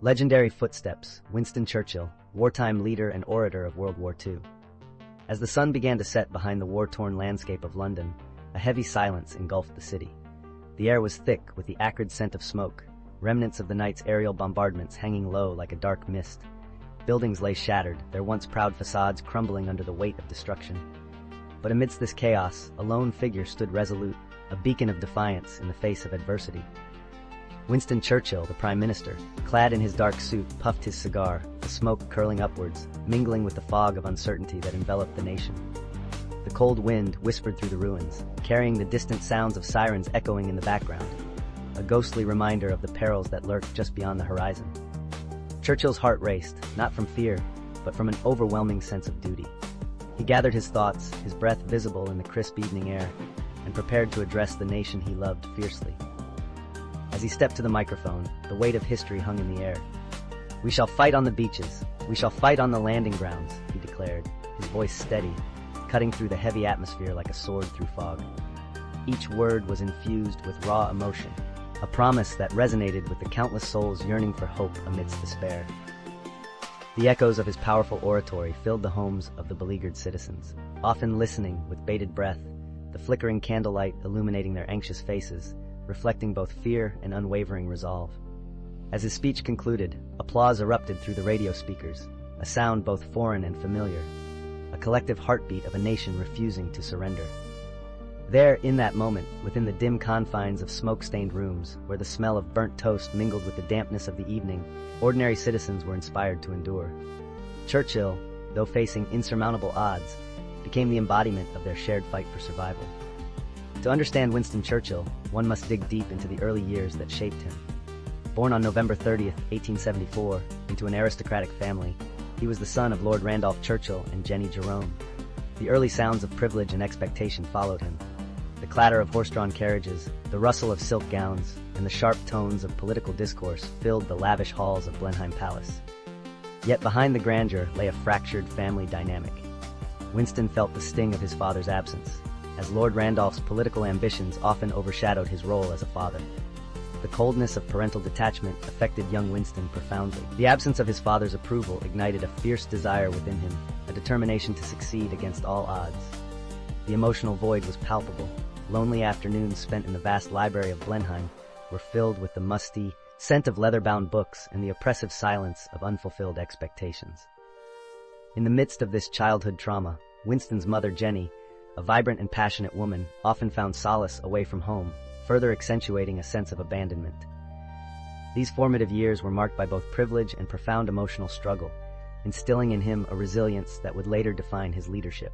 Legendary footsteps, Winston Churchill, wartime leader and orator of World War II. As the sun began to set behind the war-torn landscape of London, a heavy silence engulfed the city. The air was thick with the acrid scent of smoke, remnants of the night's aerial bombardments hanging low like a dark mist. Buildings lay shattered, their once proud facades crumbling under the weight of destruction. But amidst this chaos, a lone figure stood resolute, a beacon of defiance in the face of adversity. Winston Churchill, the Prime Minister, clad in his dark suit, puffed his cigar, the smoke curling upwards, mingling with the fog of uncertainty that enveloped the nation. The cold wind whispered through the ruins, carrying the distant sounds of sirens echoing in the background, a ghostly reminder of the perils that lurked just beyond the horizon. Churchill's heart raced, not from fear, but from an overwhelming sense of duty. He gathered his thoughts, his breath visible in the crisp evening air, and prepared to address the nation he loved fiercely. As he stepped to the microphone, the weight of history hung in the air. "We shall fight on the beaches. We shall fight on the landing grounds," he declared, his voice steady, cutting through the heavy atmosphere like a sword through fog. Each word was infused with raw emotion, a promise that resonated with the countless souls yearning for hope amidst despair. The echoes of his powerful oratory filled the homes of the beleaguered citizens, often listening with bated breath, the flickering candlelight illuminating their anxious faces, reflecting both fear and unwavering resolve. As his speech concluded, applause erupted through the radio speakers, a sound both foreign and familiar, a collective heartbeat of a nation refusing to surrender. There, in that moment, within the dim confines of smoke-stained rooms, where the smell of burnt toast mingled with the dampness of the evening, ordinary citizens were inspired to endure. Churchill, though facing insurmountable odds, became the embodiment of their shared fight for survival. To understand Winston Churchill, one must dig deep into the early years that shaped him. Born on November 30th, 1874, into an aristocratic family, he was the son of Lord Randolph Churchill and Jenny Jerome. The early sounds of privilege and expectation followed him. The clatter of horse-drawn carriages, the rustle of silk gowns, and the sharp tones of political discourse filled the lavish halls of Blenheim Palace. Yet behind the grandeur lay a fractured family dynamic. Winston felt the sting of his father's absence, as Lord Randolph's political ambitions often overshadowed his role as a father. The coldness of parental detachment affected young Winston profoundly. The absence of his father's approval ignited a fierce desire within him, a determination to succeed against all odds. The emotional void was palpable. Lonely afternoons spent in the vast library of Blenheim were filled with the musty scent of leather-bound books and the oppressive silence of unfulfilled expectations. In the midst of this childhood trauma, Winston's mother, Jenny, a vibrant and passionate woman, often found solace away from home, further accentuating a sense of abandonment. These formative years were marked by both privilege and profound emotional struggle, instilling in him a resilience that would later define his leadership.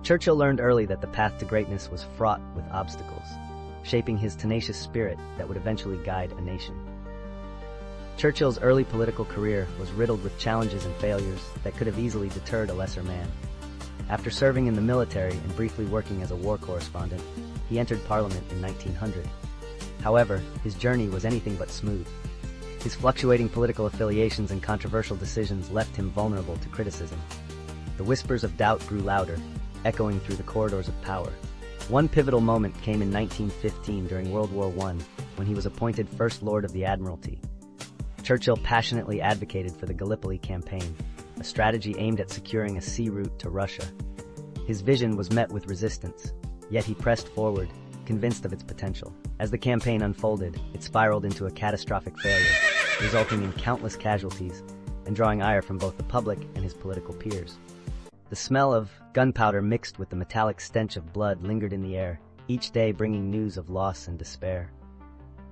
Churchill learned early that the path to greatness was fraught with obstacles, shaping his tenacious spirit that would eventually guide a nation. Churchill's early political career was riddled with challenges and failures that could have easily deterred a lesser man. After serving in the military and briefly working as a war correspondent, he entered Parliament in 1900. However, his journey was anything but smooth. His fluctuating political affiliations and controversial decisions left him vulnerable to criticism. The whispers of doubt grew louder, echoing through the corridors of power. One pivotal moment came in 1915 during World War I, when he was appointed First Lord of the Admiralty. Churchill passionately advocated for the Gallipoli campaign, a strategy aimed at securing a sea route to Russia. His vision was met with resistance, yet he pressed forward, convinced of its potential. As the campaign unfolded, it spiraled into a catastrophic failure, resulting in countless casualties and drawing ire from both the public and his political peers. The smell of gunpowder mixed with the metallic stench of blood lingered in the air, each day bringing news of loss and despair.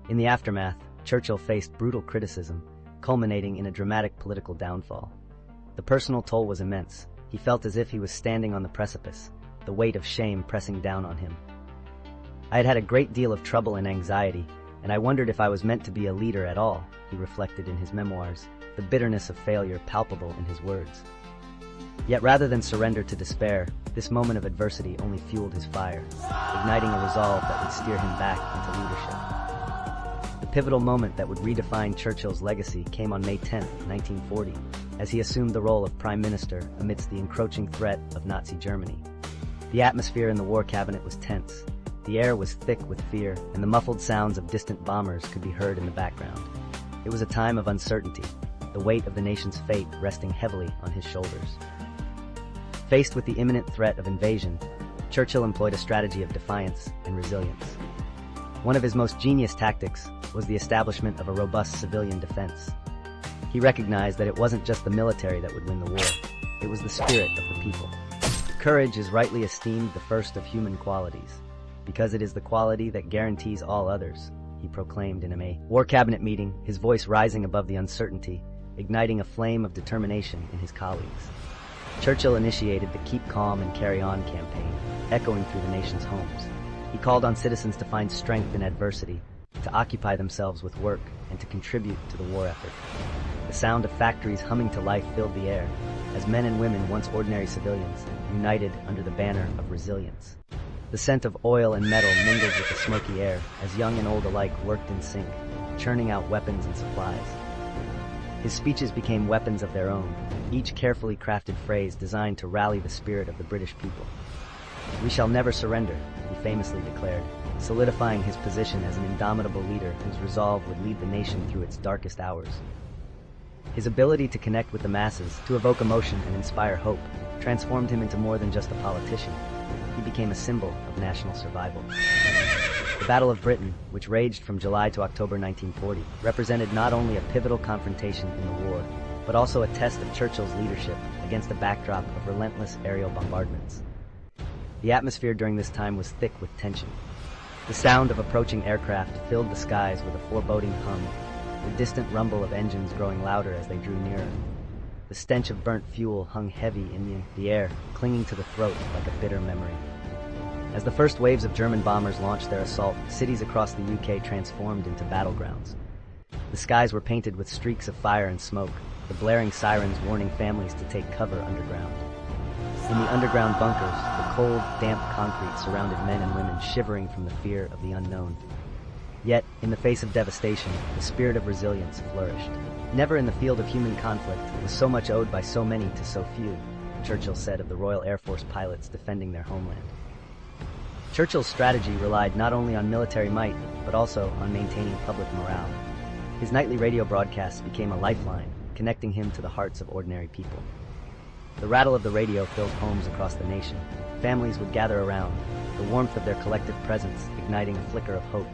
In the aftermath, Churchill faced brutal criticism, culminating in a dramatic political downfall. The personal toll was immense. He felt as if he was standing on the precipice, the weight of shame pressing down on him. "I had had a great deal of trouble and anxiety, and I wondered if I was meant to be a leader at all," he reflected in his memoirs, the bitterness of failure palpable in his words. Yet rather than surrender to despair, this moment of adversity only fueled his fire, igniting a resolve that would steer him back into leadership. The pivotal moment that would redefine Churchill's legacy came on May 10, 1940, as he assumed the role of Prime Minister amidst the encroaching threat of Nazi Germany. The atmosphere in the war cabinet was tense. The air was thick with fear, and the muffled sounds of distant bombers could be heard in the background. It was a time of uncertainty, the weight of the nation's fate resting heavily on his shoulders. Faced with the imminent threat of invasion, Churchill employed a strategy of defiance and resilience. One of his most genius tactics was the establishment of a robust civilian defense. He recognized that it wasn't just the military that would win the war, it was the spirit of the people. Courage is rightly esteemed the first of human qualities, because it is the quality that guarantees all others, he proclaimed in a war cabinet meeting, his voice rising above the uncertainty, igniting a flame of determination in his colleagues. Churchill initiated the Keep Calm and Carry On campaign, echoing through the nation's homes. He called on citizens to find strength in adversity, to occupy themselves with work, and to contribute to the war effort. The sound of factories humming to life filled the air, as men and women, once ordinary civilians, united under the banner of resilience. The scent of oil and metal mingled with the smoky air, as young and old alike worked in sync, churning out weapons and supplies. His speeches became weapons of their own, each carefully crafted phrase designed to rally the spirit of the British people. "We shall never surrender," he famously declared, solidifying his position as an indomitable leader whose resolve would lead the nation through its darkest hours. His ability to connect with the masses, to evoke emotion and inspire hope, transformed him into more than just a politician. He became a symbol of national survival. The Battle of Britain, which raged from July to October 1940, represented not only a pivotal confrontation in the war, but also a test of Churchill's leadership against a backdrop of relentless aerial bombardments. The atmosphere during this time was thick with tension. The sound of approaching aircraft filled the skies with a foreboding hum, the distant rumble of engines growing louder as they drew nearer. The stench of burnt fuel hung heavy in the air, clinging to the throat like a bitter memory. As the first waves of German bombers launched their assault, cities across the UK transformed into battlegrounds. The skies were painted with streaks of fire and smoke, the blaring sirens warning families to take cover underground. In the underground bunkers, the cold, damp concrete surrounded men and women shivering from the fear of the unknown. Yet, in the face of devastation, the spirit of resilience flourished. "Never in the field of human conflict was so much owed by so many to so few," Churchill said of the Royal Air Force pilots defending their homeland. Churchill's strategy relied not only on military might, but also on maintaining public morale. His nightly radio broadcasts became a lifeline, connecting him to the hearts of ordinary people. The rattle of the radio filled homes across the nation. Families would gather around, the warmth of their collective presence igniting a flicker of hope.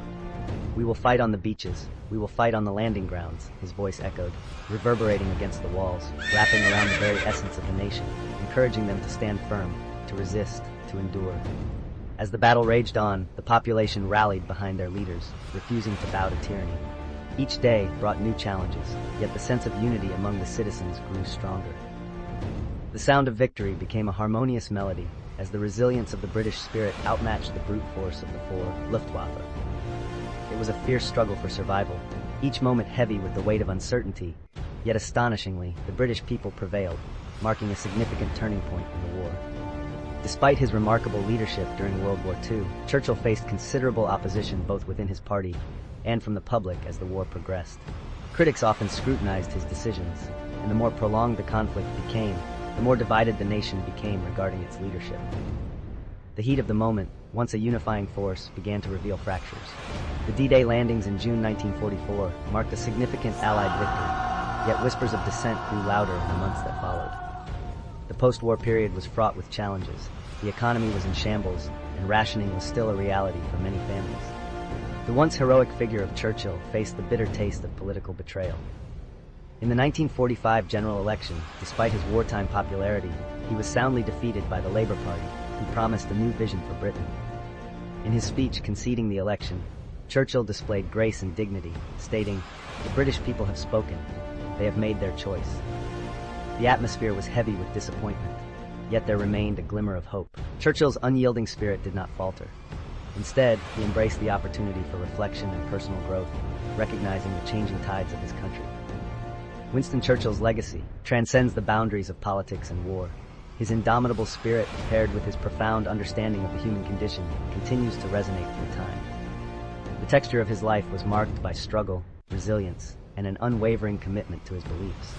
"We will fight on the beaches. We will fight on the landing grounds," his voice echoed, reverberating against the walls, wrapping around the very essence of the nation, encouraging them to stand firm, to resist, to endure. As the battle raged on, the population rallied behind their leaders, refusing to bow to tyranny. Each day brought new challenges, yet the sense of unity among the citizens grew stronger. The sound of victory became a harmonious melody, as the resilience of the British spirit outmatched the brute force of the four Luftwaffe. It was a fierce struggle for survival, each moment heavy with the weight of uncertainty, yet astonishingly, the British people prevailed, marking a significant turning point in the war. Despite his remarkable leadership during World War II, Churchill faced considerable opposition both within his party and from the public as the war progressed. Critics often scrutinized his decisions, and the more prolonged the conflict became, the more divided the nation became regarding its leadership. The heat of the moment, once a unifying force, began to reveal fractures. The D-Day landings in June 1944 marked a significant Allied victory, yet whispers of dissent grew louder in the months that followed. The post-war period was fraught with challenges. The economy was in shambles, and rationing was still a reality for many families. The once heroic figure of Churchill faced the bitter taste of political betrayal. In the 1945 general election, despite his wartime popularity, he was soundly defeated by the Labour Party, who promised a new vision for Britain. In his speech conceding the election, Churchill displayed grace and dignity, stating, "The British people have spoken. They have made their choice." The atmosphere was heavy with disappointment, yet there remained a glimmer of hope. Churchill's unyielding spirit did not falter. Instead, he embraced the opportunity for reflection and personal growth, recognizing the changing tides of his country. Winston Churchill's legacy transcends the boundaries of politics and war. His indomitable spirit, paired with his profound understanding of the human condition, continues to resonate through time. The texture of his life was marked by struggle, resilience, and an unwavering commitment to his beliefs.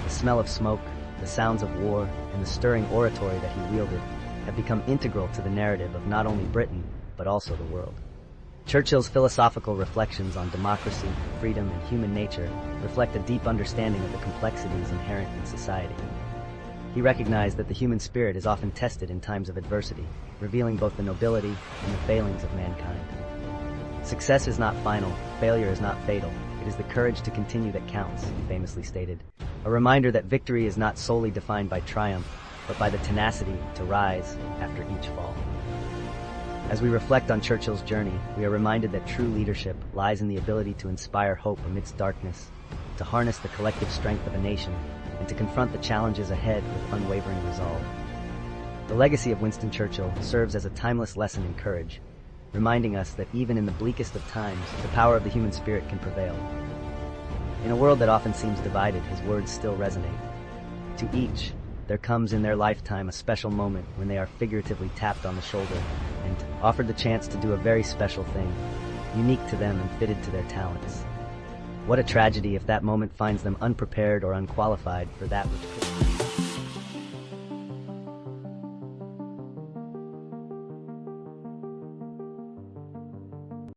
The smell of smoke, the sounds of war, and the stirring oratory that he wielded have become integral to the narrative of not only Britain, but also the world. Churchill's philosophical reflections on democracy, freedom, and human nature reflect a deep understanding of the complexities inherent in society. He recognized that the human spirit is often tested in times of adversity, revealing both the nobility and the failings of mankind. Success is not final, failure is not fatal. It is the courage to continue that counts, he famously stated. A reminder that victory is not solely defined by triumph, but by the tenacity to rise after each fall. As we reflect on Churchill's journey, we are reminded that true leadership lies in the ability to inspire hope amidst darkness, to harness the collective strength of a nation, and to confront the challenges ahead with unwavering resolve. The legacy of Winston Churchill serves as a timeless lesson in courage, reminding us that even in the bleakest of times, the power of the human spirit can prevail. In a world that often seems divided, his words still resonate. To each, there comes in their lifetime a special moment when they are figuratively tapped on the shoulder and offered the chance to do a very special thing, unique to them and fitted to their talents. What a tragedy if that moment finds them unprepared or unqualified for that which could.